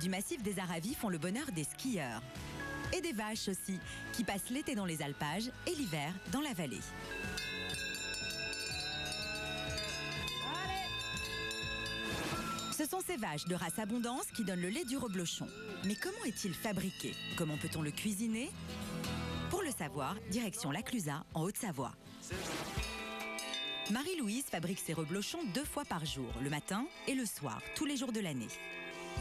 du massif des Aravis font le bonheur des skieurs. Et des vaches aussi, qui passent l'été dans les alpages et l'hiver dans la vallée. Ce sont ces vaches de race Abondance qui donnent le lait du reblochon. Mais comment est-il fabriqué? Comment peut-on le cuisiner? Pour le savoir, direction La Clusaz, en Haute-Savoie. Marie-Louise fabrique ses reblochons 2 fois par jour, le matin et le soir, tous les jours de l'année.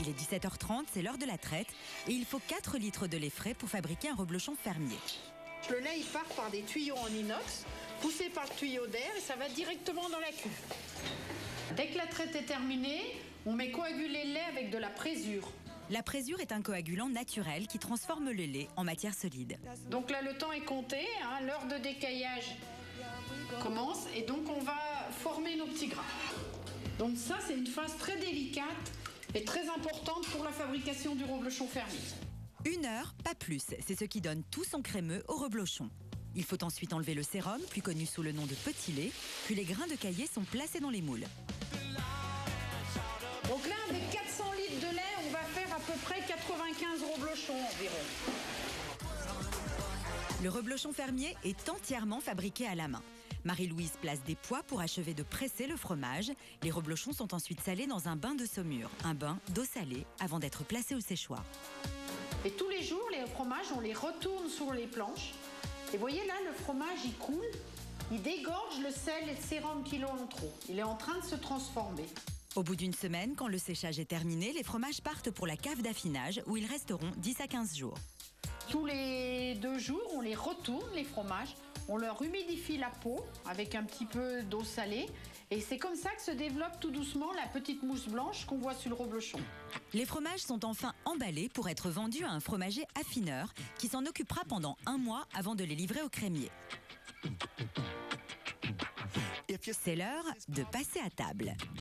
Il est 17h30, c'est l'heure de la traite, et il faut 4 litres de lait frais pour fabriquer un reblochon fermier. Le lait, il part par des tuyaux en inox, poussé par le tuyau d'air, et ça va directement dans la cuve. Dès que la traite est terminée, on met coaguler le lait avec de la présure. La présure est un coagulant naturel qui transforme le lait en matière solide. Donc là, le temps est compté, l'heure de décaillage commence, et donc on va former nos petits grains. Donc ça, c'est une phase très délicate et très importante pour la fabrication du reblochon fermier. 1 heure, pas plus, c'est ce qui donne tout son crémeux au reblochon. Il faut ensuite enlever le sérum, plus connu sous le nom de petit lait, puis les grains de caillé sont placés dans les moules. Donc là, avec 400 litres de lait, on va faire à peu près 95 reblochons environ. Le reblochon fermier est entièrement fabriqué à la main. Marie-Louise place des poids pour achever de presser le fromage. Les reblochons sont ensuite salés dans un bain de saumure, un bain d'eau salée, avant d'être placés au séchoir. Et tous les jours, les fromages, on les retourne sur les planches. Et vous voyez là, le fromage, il coule, il dégorge le sel et le sérum qu'il a en trop. Il est en train de se transformer. Au bout d'une semaine, quand le séchage est terminé, les fromages partent pour la cave d'affinage où ils resteront 10 à 15 jours. Tous les 2 jours, on les retourne, les fromages. On leur humidifie la peau avec un petit peu d'eau salée. Et c'est comme ça que se développe tout doucement la petite mousse blanche qu'on voit sur le reblochon. Les fromages sont enfin emballés pour être vendus à un fromager affineur qui s'en occupera pendant 1 mois avant de les livrer au crémier. C'est l'heure de passer à table.